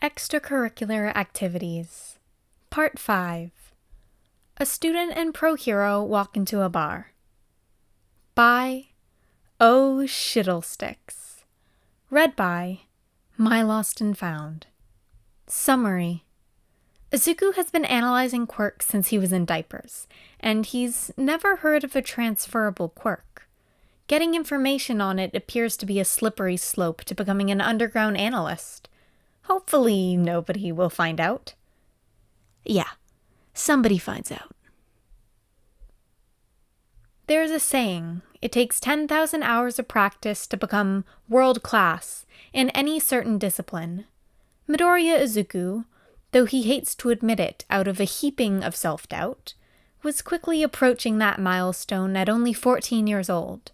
Extracurricular Activities Part 5 A Student and Pro Hero Walk into a Bar by ohshiddlesticks. Read by My Lost and Found. Summary. Izuku has been analyzing quirks since he was in diapers, and he's never heard of a transferable quirk. Getting information on it appears to be a slippery slope to becoming an underground analyst. Hopefully nobody will find out. Yeah, somebody finds out. There's a saying, it takes 10,000 hours of practice to become world-class in any certain discipline. Midoriya Izuku, though he hates to admit it out of a heaping of self-doubt, was quickly approaching that milestone at only 14 years old.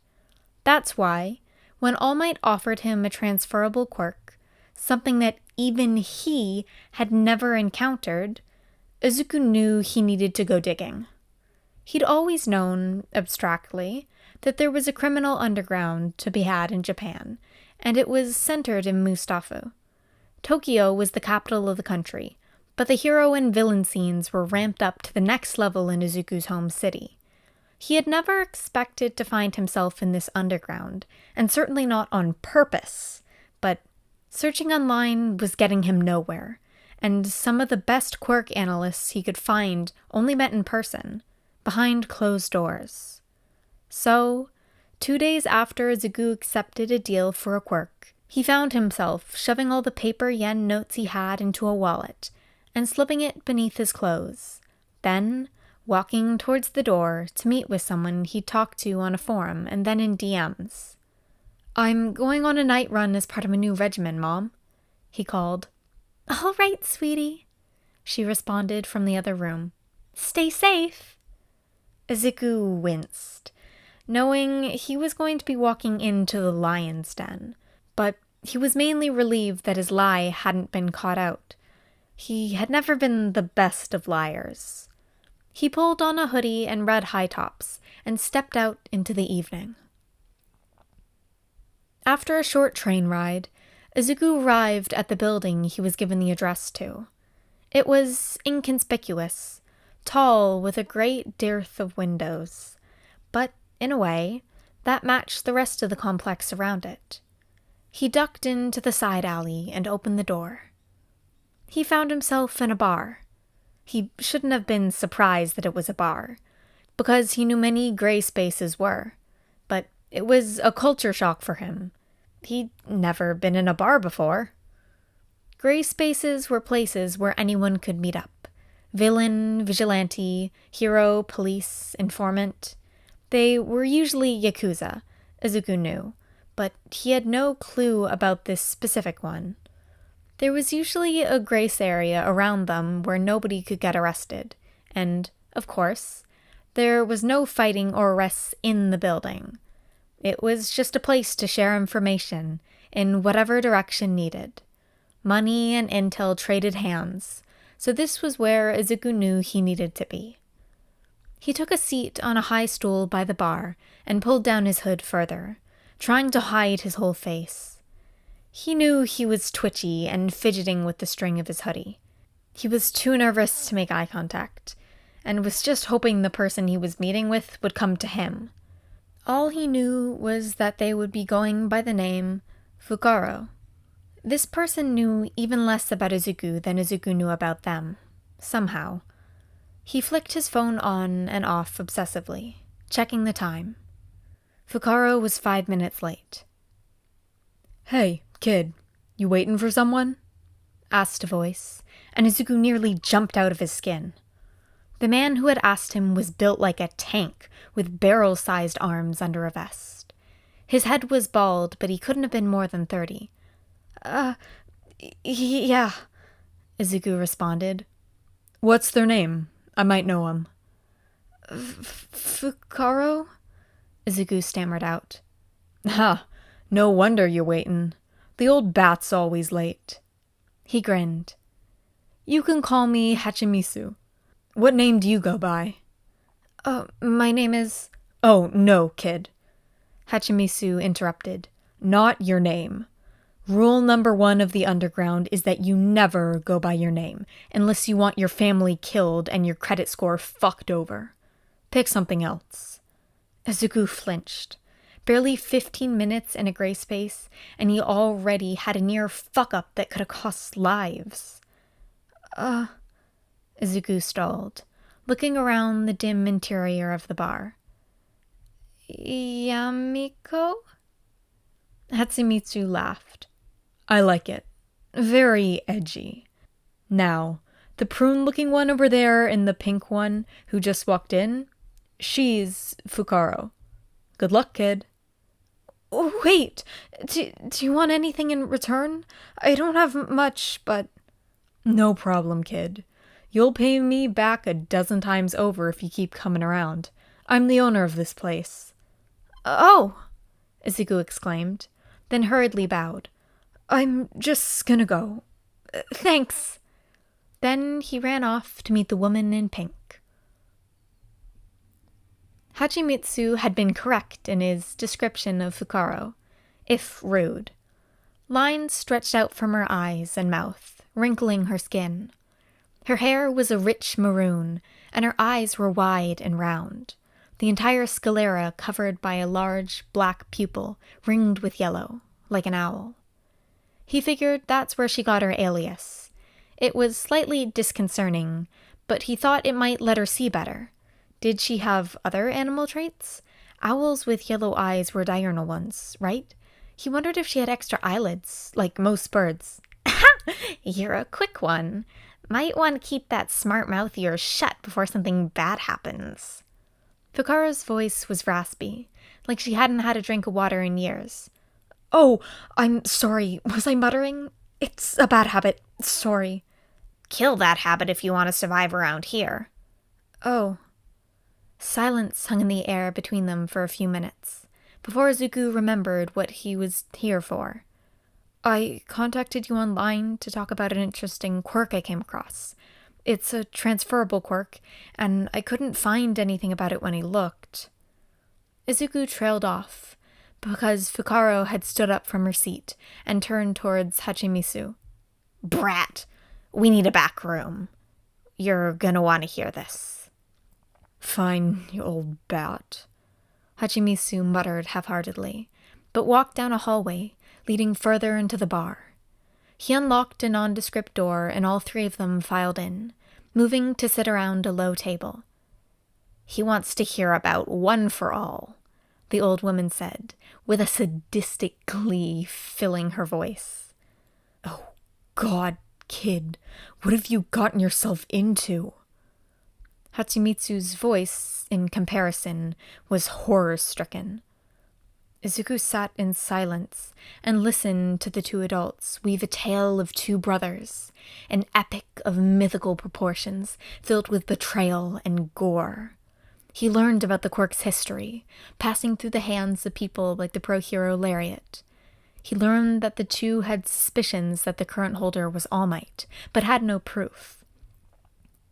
That's why, when All Might offered him a transferable quirk, something that even he had never encountered, Izuku knew he needed to go digging. He'd always known, abstractly, that there was a criminal underground to be had in Japan, and it was centered in Mustafa. Tokyo was the capital of the country, but the hero and villain scenes were ramped up to the next level in Izuku's home city. He had never expected to find himself in this underground, and certainly not on purpose, but searching online was getting him nowhere, and some of the best quirk analysts he could find only met in person, behind closed doors. So, 2 days after Izuku accepted a deal for a quirk, he found himself shoving all the paper yen notes he had into a wallet and slipping it beneath his clothes, then walking towards the door to meet with someone he'd talked to on a forum and then in DMs. "I'm going on a night run as part of a new regimen, Mom," he called. "All right, sweetie," she responded from the other room. "Stay safe." Izuku winced, knowing he was going to be walking into the lion's den, but he was mainly relieved that his lie hadn't been caught out. He had never been the best of liars. He pulled on a hoodie and red high tops and stepped out into the evening. After a short train ride, Izuku arrived at the building he was given the address to. It was inconspicuous, tall with a great dearth of windows, but, in a way, that matched the rest of the complex around it. He ducked into the side alley and opened the door. He found himself in a bar. He shouldn't have been surprised that it was a bar, because he knew many gray spaces were, but it was a culture shock for him. He'd never been in a bar before. Gray spaces were places where anyone could meet up. Villain, vigilante, hero, police, informant. They were usually Yakuza, Izuku knew, but he had no clue about this specific one. There was usually a grace area around them where nobody could get arrested, and, of course, there was no fighting or arrests in the building. It was just a place to share information in whatever direction needed. Money and intel traded hands, so this was where Izuku knew he needed to be. He took a seat on a high stool by the bar and pulled down his hood further, trying to hide his whole face. He knew he was twitchy and fidgeting with the string of his hoodie. He was too nervous to make eye contact, and was just hoping the person he was meeting with would come to him. All he knew was that they would be going by the name Fukaro. This person knew even less about Izuku than Izuku knew about them, somehow. He flicked his phone on and off obsessively, checking the time. Fukaro was 5 minutes late. "Hey, kid, you waiting for someone?" asked a voice, and Izuku nearly jumped out of his skin. The man who had asked him was built like a tank, with barrel-sized arms under a vest. His head was bald, but he couldn't have been more than 30. Yeah," Izuku responded. "What's their name? I might know him." "Fukaro?" Izuku stammered out. "Ha, no wonder you're waiting. The old bat's always late." He grinned. "You can call me Hachimisu. What name do you go by?" My name is—" "Oh, no, kid," Hachimisu interrupted. "Not your name. Rule number 1 of the underground is that you never go by your name, unless you want your family killed and your credit score fucked over. Pick something else. Izuku flinched. Barely 15 minutes in a gray space, and he already had a near fuck-up that could have cost lives. Izuku stalled, looking around the dim interior of the bar. Yamiko? Hatsumitsu laughed. I like it. Very edgy. Now, the prune-looking one over there and the pink one who just walked in, she's Fukaro. Good luck, kid. Oh, wait, do you want anything in return? I don't have much, but... No problem, kid. You'll pay me back a dozen times over if you keep coming around. I'm the owner of this place. Oh! Izuku exclaimed, then hurriedly bowed. I'm just gonna go. Thanks. Then he ran off to meet the woman in pink. Hachimitsu had been correct in his description of Fukaro, if rude. Lines stretched out from her eyes and mouth, wrinkling her skin. Her hair was a rich maroon, and her eyes were wide and round, the entire sclera covered by a large black pupil ringed with yellow, like an owl. He figured that's where she got her alias. It was slightly disconcerting, but he thought it might let her see better. Did she have other animal traits? Owls with yellow eyes were diurnal ones, right? He wondered if she had extra eyelids, like most birds. You're a quick one. Might want to keep that smart mouth of yours shut before something bad happens. Fukaro's voice was raspy, like she hadn't had a drink of water in years. Oh, I'm sorry. Was I muttering? It's a bad habit. Sorry. Kill that habit if you want to survive around here. Oh. Silence hung in the air between them for a few minutes, before Izuku remembered what he was here for. I contacted you online to talk about an interesting quirk I came across. It's a transferable quirk, and I couldn't find anything about it when I looked. Izuku trailed off, because Fukaro had stood up from her seat and turned towards Hachimitsu. Brat, we need a back room. You're gonna want to hear this. Fine, you old bat, Hachimitsu muttered half-heartedly, but walked down a hallway, leading further into the bar. He unlocked a nondescript door, and all three of them filed in, moving to sit around a low table. He wants to hear about One for All, the old woman said, with a sadistic glee filling her voice. Oh, God, kid, what have you gotten yourself into? Hatsumitsu's voice, in comparison, was horror-stricken. Izuku sat in silence and listened to the two adults weave a tale of two brothers, an epic of mythical proportions filled with betrayal and gore. He learned about the quirk's history, passing through the hands of people like the pro-hero Lariat. He learned that the two had suspicions that the current holder was All Might, but had no proof.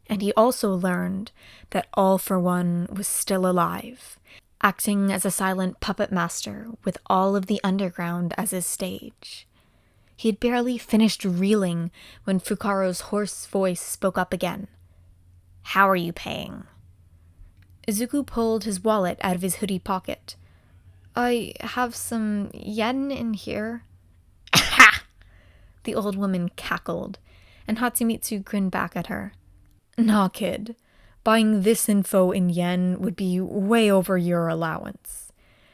And he also learned that All for One was still alive, acting as a silent puppet master with all of the underground as his stage. He had barely finished reeling when Fukaro's hoarse voice spoke up again. How are you paying? Izuku pulled his wallet out of his hoodie pocket. I have some yen in here. Ha! The old woman cackled, and Hatsumitsu grinned back at her. Nah, kid. Buying this info in yen would be way over your allowance.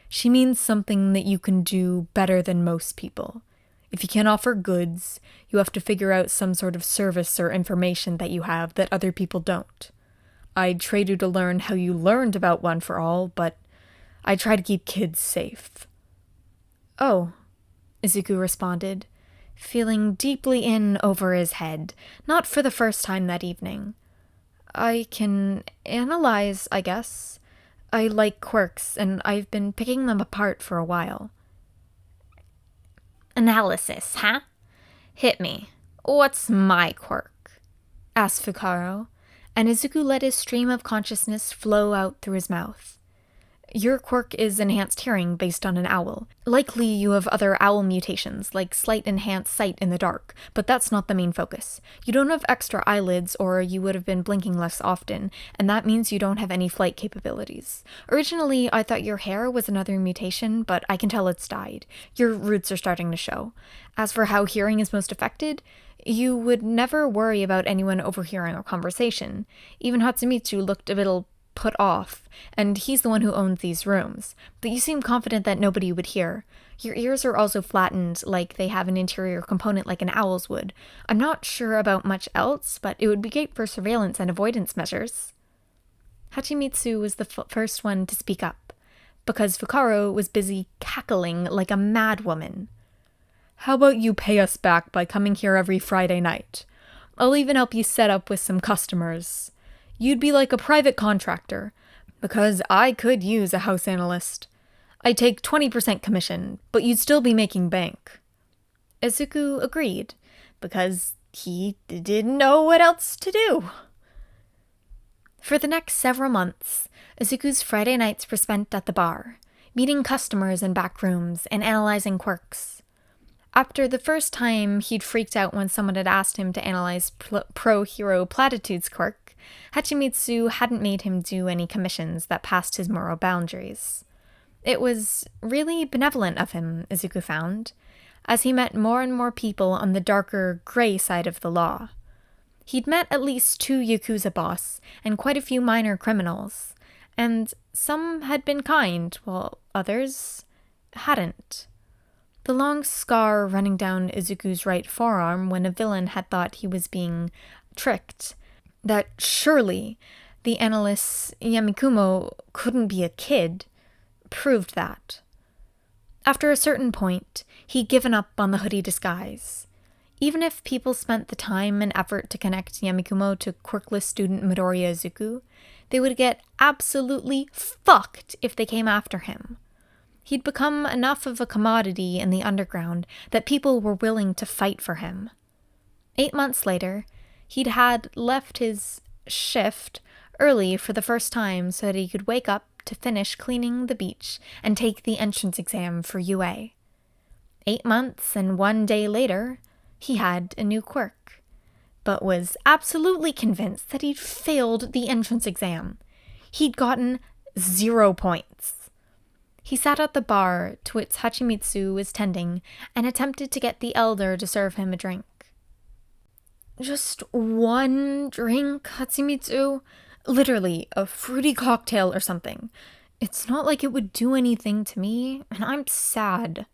She means something that you can do better than most people. If you can't offer goods, you have to figure out some sort of service or information that you have that other people don't. I'd trade you to learn how you learned about One for All, but I try to keep kids safe. Oh, Izuku responded, feeling deeply in over his head, not for the first time that evening. I can analyze, I guess. I like quirks, and I've been picking them apart for a while. Analysis, huh? Hit me. What's my quirk? Asked Fukaro, and Izuku let his stream of consciousness flow out through his mouth. Your quirk is enhanced hearing based on an owl. Likely you have other owl mutations, like slight enhanced sight in the dark, but that's not the main focus. You don't have extra eyelids, or you would have been blinking less often, and that means you don't have any flight capabilities. Originally, I thought your hair was another mutation, but I can tell it's died. Your roots are starting to show. As for how hearing is most affected, you would never worry about anyone overhearing our conversation. Even Hatsumitsu looked a little put off, and he's the one who owns these rooms, but you seem confident that nobody would hear. Your ears are also flattened, like they have an interior component like an owl's would. I'm not sure about much else, but it would be great for surveillance and avoidance measures. Hachimitsu was the first one to speak up, because Fukaro was busy cackling like a madwoman. How about you pay us back by coming here every Friday night? I'll even help you set up with some customers. You'd be like a private contractor, because I could use a house analyst. I take 20% commission, but you'd still be making bank. Izuku agreed, because he didn't know what else to do. For the next several months, Izuku's Friday nights were spent at the bar, meeting customers in back rooms and analyzing quirks. After the first time he'd freaked out when someone had asked him to analyze Pro-Hero Platitude's quirk, Hachimitsu hadn't made him do any commissions that passed his moral boundaries. It was really benevolent of him, Izuku found, as he met more and more people on the darker, gray side of the law. He'd met at least 2 Yakuza boss and quite a few minor criminals, and some had been kind, while others hadn't. The long scar running down Izuku's right forearm when a villain had thought he was being tricked, that surely the analyst Yamikumo couldn't be a kid, proved that. After a certain point, he'd given up on the hoodie disguise. Even if people spent the time and effort to connect Yamikumo to quirkless student Midoriya Izuku, they would get absolutely fucked if they came after him. He'd become enough of a commodity in the underground that people were willing to fight for him. 8 months later, he'd had left his shift early for the first time so that he could wake up to finish cleaning the beach and take the entrance exam for UA. 8 months and 1 day later, he had a new quirk, but was absolutely convinced that he'd failed the entrance exam. He'd gotten 0 points. He sat at the bar to which Hachimitsu was tending and attempted to get the elder to serve him a drink. Just 1 drink, Hachimitsu? Literally, a fruity cocktail or something. It's not like it would do anything to me, and I'm sad.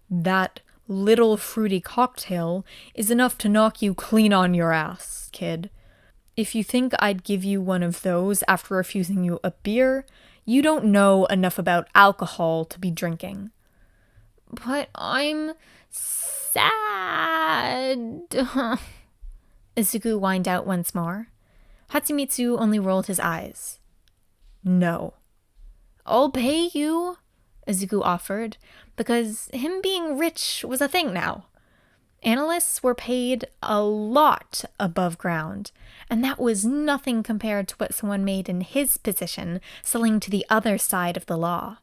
That little fruity cocktail is enough to knock you clean on your ass, kid. If you think I'd give you one of those after refusing you a beer, you don't know enough about alcohol to be drinking. But I'm sad. Izuku whined out once more. Hachimitsu only rolled his eyes. No. I'll pay you, Izuku offered, because him being rich was a thing now. Analysts were paid a lot above ground, and that was nothing compared to what someone made in his position selling to the other side of the law.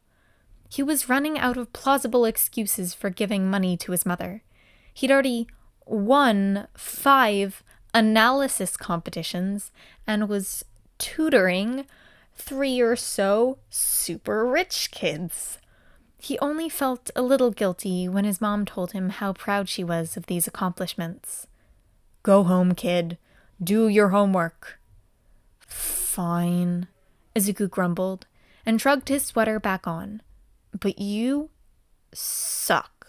He was running out of plausible excuses for giving money to his mother. He'd already won 5 analysis competitions and was tutoring 3 or so super rich kids. He only felt a little guilty when his mom told him how proud she was of these accomplishments. Go home, kid. Do your homework. Fine, Izuku grumbled and shrugged his sweater back on. But you suck.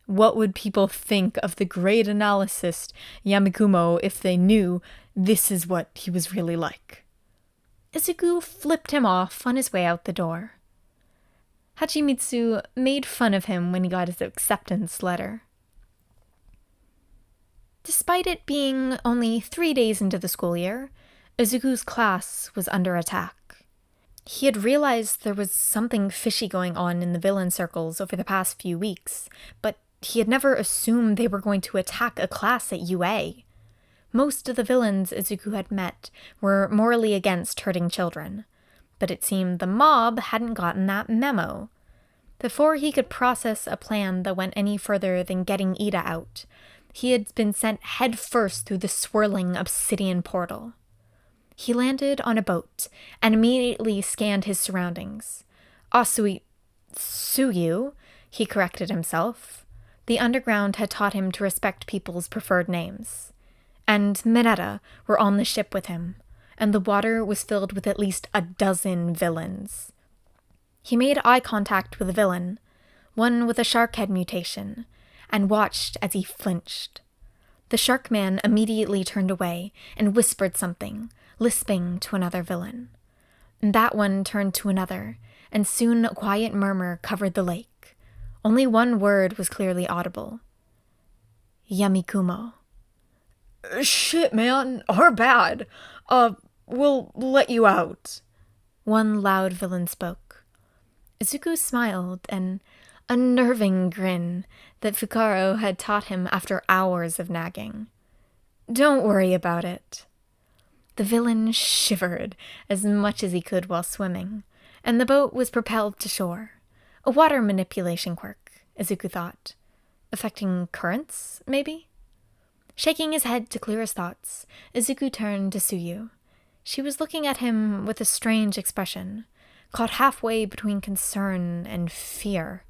What would people think of the great analyst Yamikumo if they knew this is what he was really like? Izuku flipped him off on his way out the door. Hachimitsu made fun of him when he got his acceptance letter. Despite it being only 3 days into the school year, Izuku's class was under attack. He had realized there was something fishy going on in the villain circles over the past few weeks, but he had never assumed they were going to attack a class at UA. Most of the villains Izuku had met were morally against hurting children, But it seemed the mob hadn't gotten that memo. Before he could process a plan that went any further than getting Ida out, he had been sent headfirst through the swirling obsidian portal. He landed on a boat and immediately scanned his surroundings. Suyu, he corrected himself. The underground had taught him to respect people's preferred names. And Mineta were on the ship with him, and the water was filled with at least a dozen villains. He made eye contact with a villain, one with a shark head mutation, and watched as he flinched. The shark man immediately turned away and whispered something, lisping to another villain. That one turned to another, and soon a quiet murmur covered the lake. Only one word was clearly audible. Yamikumo. "Shit, man, our bad. We'll let you out," one loud villain spoke. Izuku smiled, an unnerving grin that Fukaro had taught him after hours of nagging. "Don't worry about it." The villain shivered as much as he could while swimming, and the boat was propelled to shore. A water manipulation quirk, Izuku thought. Affecting currents, maybe? Shaking his head to clear his thoughts, Izuku turned to Suyu. She was looking at him with a strange expression, caught halfway between concern and fear.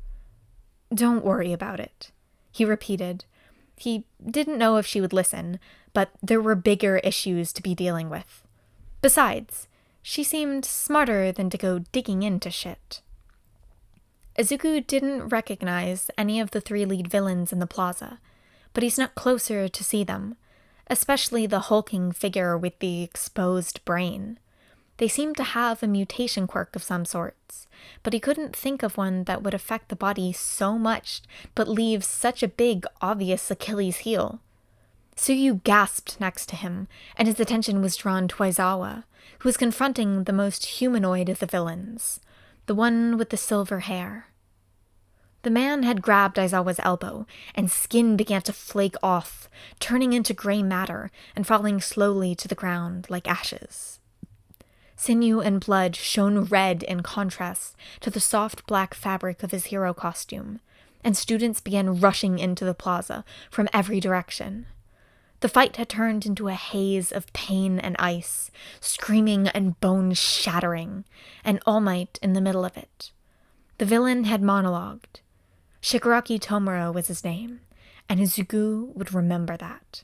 "Don't worry about it," he repeated. He didn't know if she would listen, but there were bigger issues to be dealing with. Besides, she seemed smarter than to go digging into shit. Izuku didn't recognize any of the three lead villains in the plaza, but he snuck closer to see them, especially the hulking figure with the exposed brain. They seemed to have a mutation quirk of some sorts, but he couldn't think of one that would affect the body so much but leave such a big, obvious Achilles heel. Suyu gasped next to him, and his attention was drawn to Aizawa, who was confronting the most humanoid of the villains, the one with the silver hair. The man had grabbed Aizawa's elbow, and skin began to flake off, turning into gray matter and falling slowly to the ground like ashes. Sinew and blood shone red in contrast to the soft black fabric of his hero costume, and students began rushing into the plaza from every direction. The fight had turned into a haze of pain and ice, screaming and bone-shattering, and All Might in the middle of it. The villain had monologued. Shigaraki Tomura was his name, and Izuku would remember that.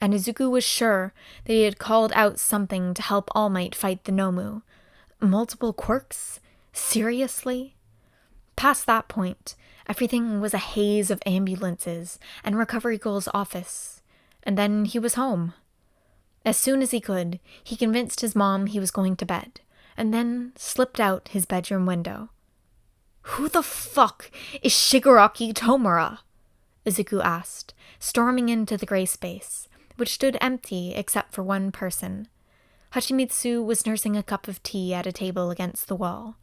And Izuku was sure that he had called out something to help All Might fight the Nomu. Multiple quirks? Seriously? Past that point, everything was a haze of ambulances and Recovery Girl's office. And then he was home. As soon as he could, he convinced his mom he was going to bed, and then slipped out his bedroom window. "Who the fuck is Shigaraki Tomura?" Izuku asked, storming into the gray space, which stood empty except for one person. Hachimitsu was nursing a cup of tea at a table against the wall,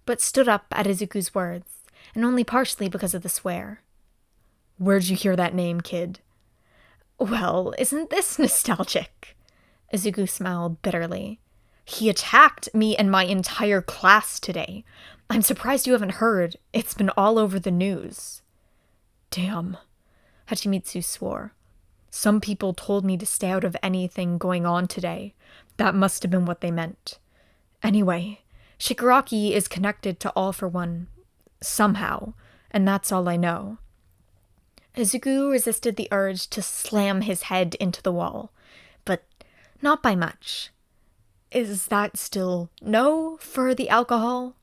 but stood up at Izuku's words, and only partially because of the swear. "Where'd you hear that name, kid?" "Well, isn't this nostalgic?" Izuku smiled bitterly. "He attacked me and my entire class today. I'm surprised you haven't heard. It's been all over the news." "Damn," Hachimitsu swore. "Some people told me to stay out of anything going on today. That must have been what they meant. Anyway, Shigaraki is connected to All for One. Somehow. And that's all I know." Izuku resisted the urge to slam his head into the wall, but not by much. "Is that still no for the alcohol?"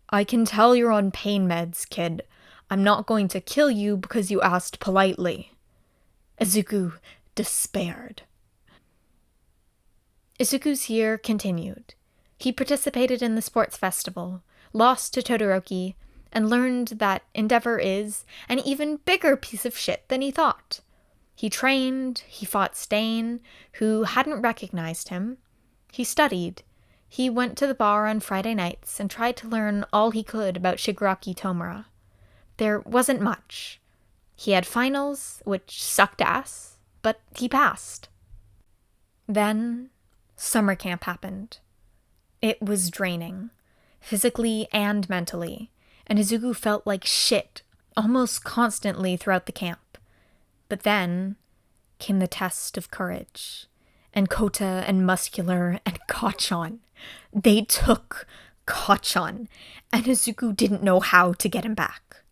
"I can tell you're on pain meds, kid. I'm not going to kill you because you asked politely." Izuku despaired. Izuku's year continued. He participated in the sports festival, lost to Todoroki, and learned that Endeavor is an even bigger piece of shit than he thought. He trained, he fought Stain, who hadn't recognized him. He studied. He went to the bar on Friday nights and tried to learn all he could about Shigaraki Tomura. There wasn't much. He had finals, which sucked ass, but he passed. Then, summer camp happened. It was draining, physically and mentally, and Izuku felt like shit almost constantly throughout the camp. But then came the test of courage, and Kota and Muscular and Kachan. They took Kachan, and Izuku didn't know how to get him back.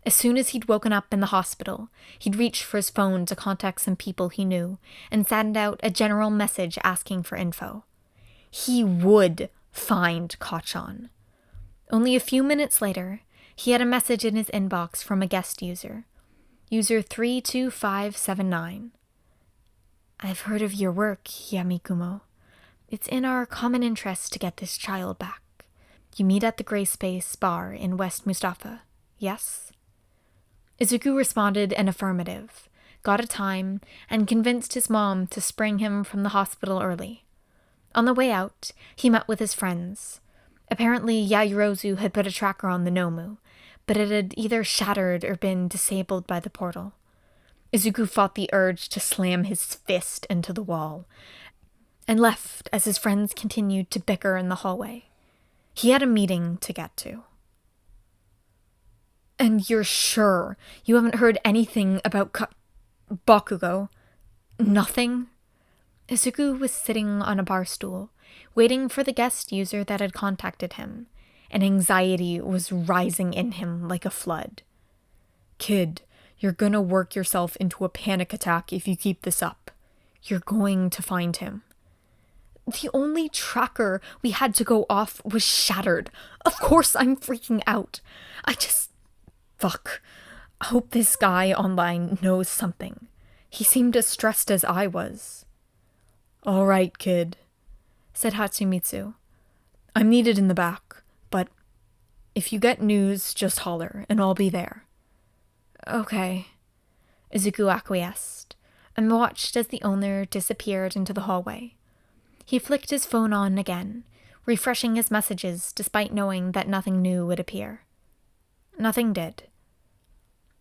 As soon as he'd woken up in the hospital, he'd reached for his phone to contact some people he knew and send out a general message asking for info. He would find Kachan. Only a few minutes later, he had a message in his inbox from a guest user, user 32579. I've heard of your work, Yamikumo. It's in our common interest to get this child back. You meet at the Gray Space bar in West Mustafa, yes? Izuku responded an affirmative, got a time, and convinced his mom to spring him from the hospital early. On the way out, he met with his friends. Apparently, Yayorozu had put a tracker on the Nomu, but it had either shattered or been disabled by the portal. Izuku fought the urge to slam his fist into the wall, and left as his friends continued to bicker in the hallway. He had a meeting to get to. And you're sure you haven't heard anything about Bakugo? Nothing? Izuku was sitting on a bar stool, waiting for the guest user that had contacted him, and anxiety was rising in him like a flood. Kid, you're gonna work yourself into a panic attack if you keep this up. You're going to find him. The only tracker we had to go off was shattered. Of course I'm freaking out. Fuck. I hope this guy online knows something. He seemed as stressed as I was. All right, kid, said Hatsumitsu. I'm needed in the back, but if you get news, just holler, and I'll be there. Okay. Izuku acquiesced, and watched as the owner disappeared into the hallway. He flicked his phone on again, refreshing his messages despite knowing that nothing new would appear. Nothing did.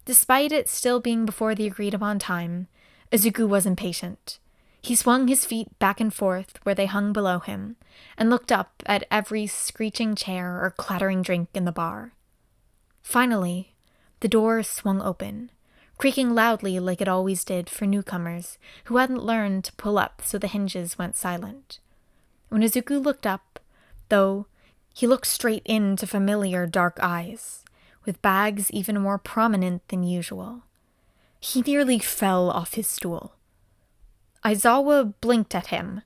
Despite it still being before the agreed-upon time, Izuku was impatient. He swung his feet back and forth where they hung below him, and looked up at every screeching chair or clattering drink in the bar. Finally, the door swung open, creaking loudly like it always did for newcomers who hadn't learned to pull up so the hinges went silent. When Izuku looked up, though, he looked straight into familiar dark eyes, with bags even more prominent than usual. He nearly fell off his stool. Aizawa blinked at him,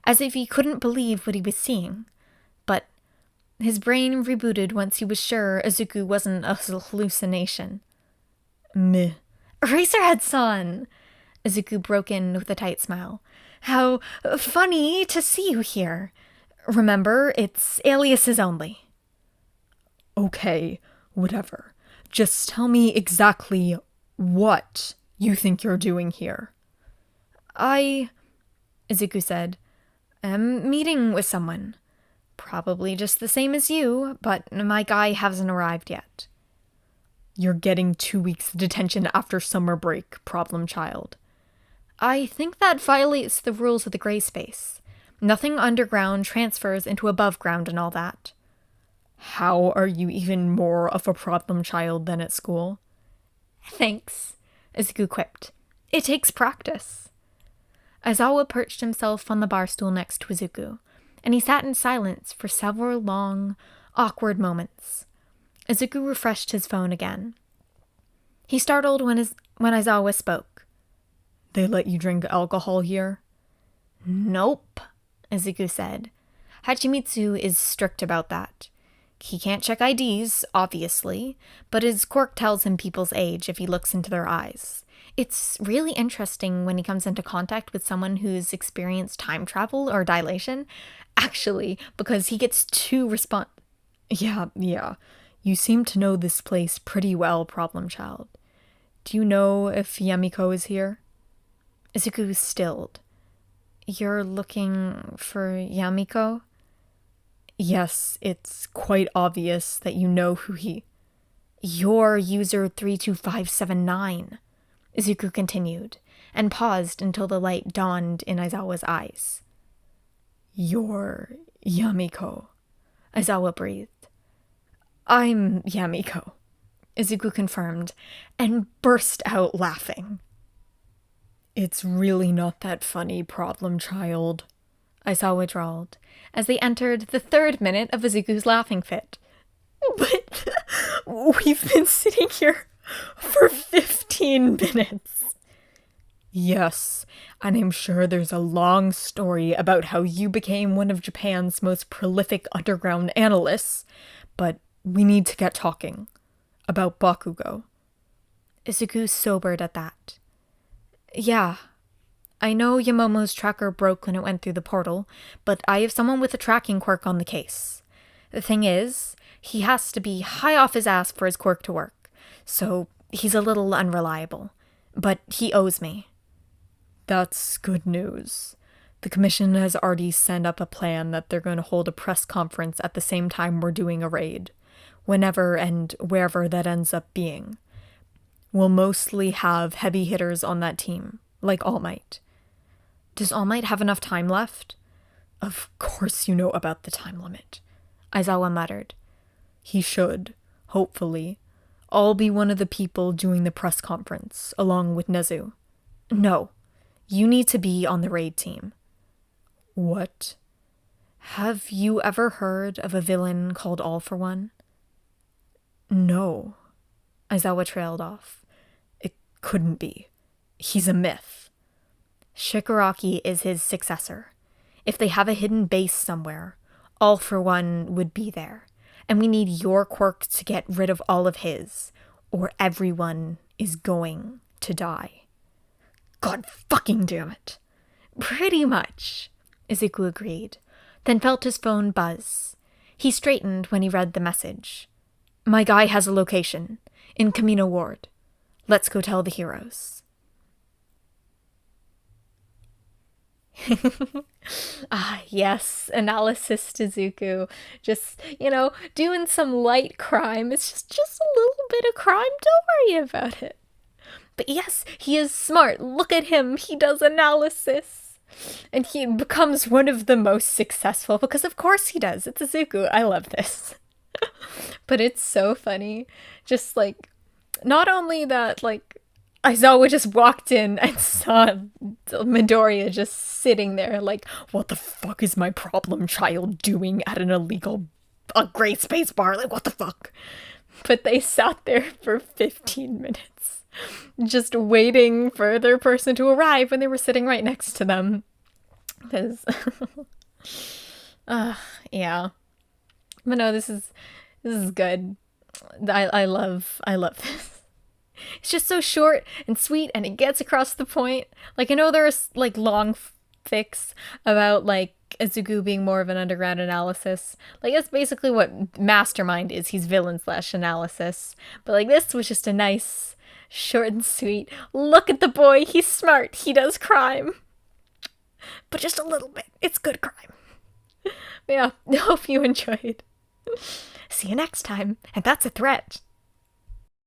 as if he couldn't believe what he was seeing, but his brain rebooted once he was sure Izuku wasn't a hallucination. Meh. Eraserhead-san! Izuku broke in with a tight smile. How funny to see you here. Remember, it's aliases only. Okay, whatever. Just tell me exactly what you think you're doing here. Izuku said, am meeting with someone. Probably just the same as you, but my guy hasn't arrived yet. You're getting 2 weeks of detention after summer break, problem child. I think that violates the rules of the gray space. Nothing underground transfers into above ground and all that. How are you even more of a problem child than at school? Thanks, Izuku quipped. It takes practice. Aizawa perched himself on the bar stool next to Izuku, and he sat in silence for several long, awkward moments. Izuku refreshed his phone again. He startled when Aizawa spoke. They let you drink alcohol here? Nope, Izuku said. Hachimitsu is strict about that. He can't check IDs, obviously, but his quirk tells him people's age if he looks into their eyes. It's really interesting when he comes into contact with someone who's experienced time travel or dilation, actually, because he gets to Yeah. You seem to know this place pretty well, problem child. Do you know if Yamiko is here? Izuku stilled. You're looking for Yamiko? Yes, it's quite obvious that you know who You're user 32579, Izuku continued, and paused until the light dawned in Aizawa's eyes. You're Yamiko, Aizawa breathed. I'm Yamiko, Izuku confirmed, and burst out laughing. It's really not that funny, problem child, Aizawa drawled, as they entered the 3rd minute of Izuku's laughing fit. But we've been sitting here for 15 minutes. Yes, and I'm sure there's a long story about how you became one of Japan's most prolific underground analysts, but we need to get talking. About Bakugo. Izuku sobered at that. Yeah, I know Yamomo's tracker broke when it went through the portal, but I have someone with a tracking quirk on the case. The thing is, he has to be high off his ass for his quirk to work, so he's a little unreliable. But he owes me. That's good news. The commission has already sent up a plan that they're going to hold a press conference at the same time we're doing a raid. Whenever and wherever that ends up being. We'll mostly have heavy hitters on that team, like All Might. Does All Might have enough time left? Of course you know about the time limit, Aizawa muttered. He should, hopefully, all be one of the people doing the press conference, along with Nezu. No, you need to be on the raid team. What? Have you ever heard of a villain called All for One? No, Aizawa trailed off. It couldn't be. He's a myth. Shigaraki is his successor. If they have a hidden base somewhere, All for One would be there. And we need your quirk to get rid of all of his, or everyone is going to die. God fucking damn it. Pretty much, Izuku agreed, then felt his phone buzz. He straightened when he read the message. My guy has a location, in Camino Ward. Let's go tell the heroes. Yes, Analyst Izuku. Just, doing some light crime. It's just a little bit of crime. Don't worry about it. But yes, he is smart. Look at him. He does analysis. And he becomes one of the most successful, because of course he does. It's Izuku. I love this. But it's so funny. Just not only that, Aizawa just walked in and saw Midoriya just sitting there what the fuck is my problem child doing at an illegal gray space bar? What the fuck? But they sat there for 15 minutes just waiting for their person to arrive when they were sitting right next to them. Because yeah. But no, this is good. I love this. It's just so short and sweet, and it gets across the point. I know there's long fics about Izuku being more of an underground analysis. That's basically what Mastermind is. He's villain/analysis. But this was just a nice, short and sweet. Look at the boy. He's smart. He does crime. But just a little bit. It's good crime. But yeah, I hope you enjoyed. See you next time. And that's a threat.